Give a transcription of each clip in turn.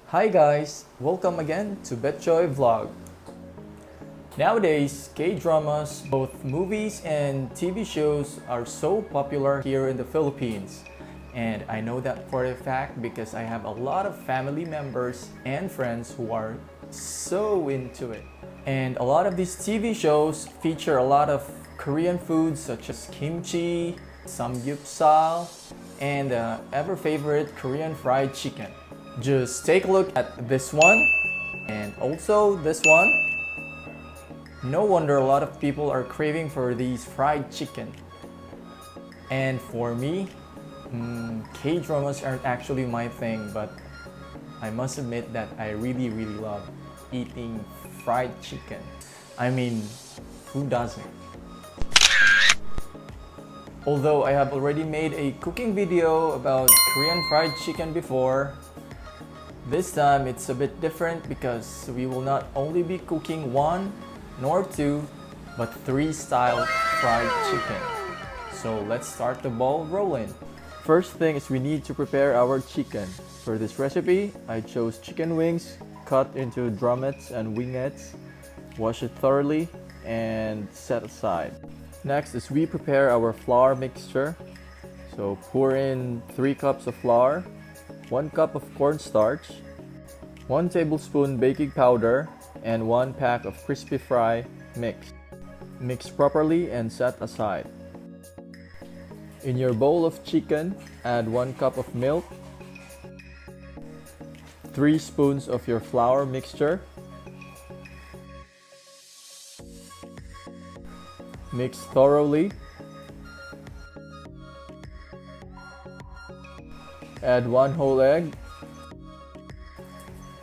Hi guys, welcome again to Bechoy vlog. Nowadays, K-dramas, both movies and TV shows are so popular here in the Philippines. And I know that for a fact because I have a lot of family members and friends who are so into it. And a lot of these TV shows feature a lot of Korean foods such as kimchi, samgyeopsal, and ever favorite Korean fried chicken. Just take a look at this one and also this one. No wonder a lot of people are craving for these fried chicken. And for me, K-dramas aren't actually my thing, but I must admit that I really love eating fried chicken. I mean, who doesn't? Although I have already made a cooking video about Korean fried chicken before, this time it's a bit different because we will not only be cooking one nor two, but three style fried chicken. So let's start the ball rolling. First thing is we need to prepare our chicken. For this recipe, I chose chicken wings cut into drumettes and wingettes, wash it thoroughly, and set aside. Next is we prepare our flour mixture. So pour in 3 cups of flour, 1 cup of cornstarch, 1 tablespoon baking powder, and 1 pack of crispy fry mix. Mix properly and set aside. In your bowl of chicken, add 1 cup of milk, 3 spoons of your flour mixture. Mix thoroughly. Add 1 whole egg.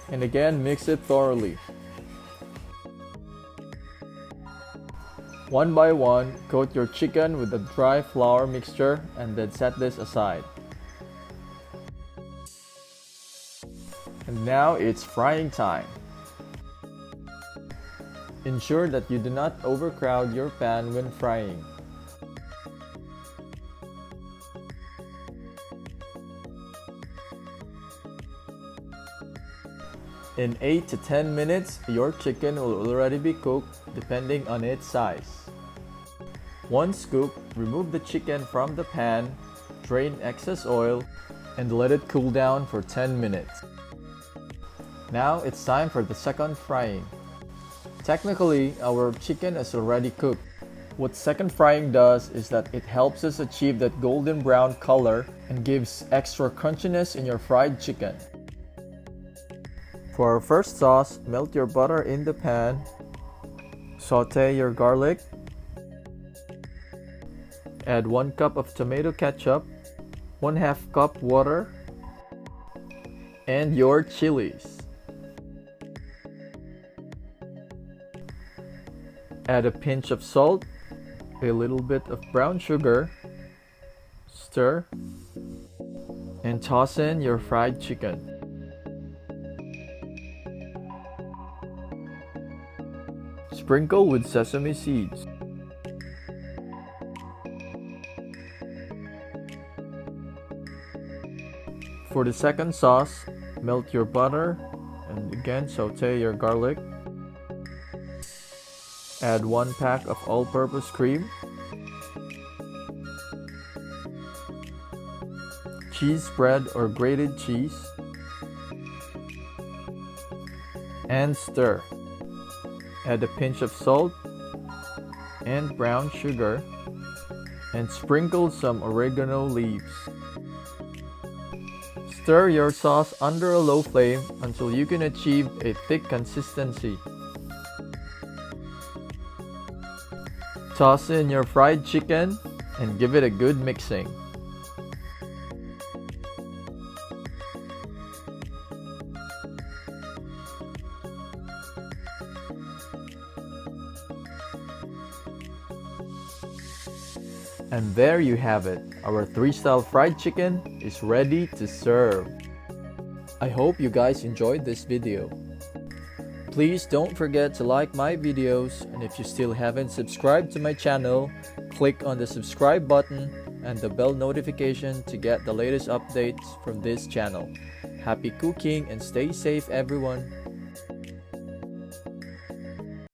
And again, mix it thoroughly. One by one, coat your chicken with the dry flour mixture and then set this aside. And now it's frying time. Ensure that you do not overcrowd your pan when frying. In 8 to 10 minutes, your chicken will already be cooked depending on its size. 1 scoop, remove the chicken from the pan, drain excess oil, and let it cool down for 10 minutes. Now it's time for the second frying. Technically, our chicken is already cooked. What second frying does is that it helps us achieve that golden brown color and gives extra crunchiness in your fried chicken. For our first sauce, melt your butter in the pan, saute your garlic, add 1 cup of tomato ketchup, 1/2 cup water, and your chilies. Add a pinch of salt, a little bit of brown sugar, stir, and toss in your fried chicken. Sprinkle with sesame seeds. For the second sauce, melt your butter and again saute your garlic. Add 1 pack of all-purpose cream, cheese spread or grated cheese, and stir. Add a pinch of salt and brown sugar and sprinkle some oregano leaves. Stir your sauce under a low flame until you can achieve a thick consistency. Toss in your fried chicken and give it a good mixing. And there you have it. Our 3-style fried chicken is ready to serve. I hope you guys enjoyed this video. Please don't forget to like my videos, and if you still haven't subscribed to my channel, click on the subscribe button and the bell notification to get the latest updates from this channel. Happy cooking and stay safe, everyone.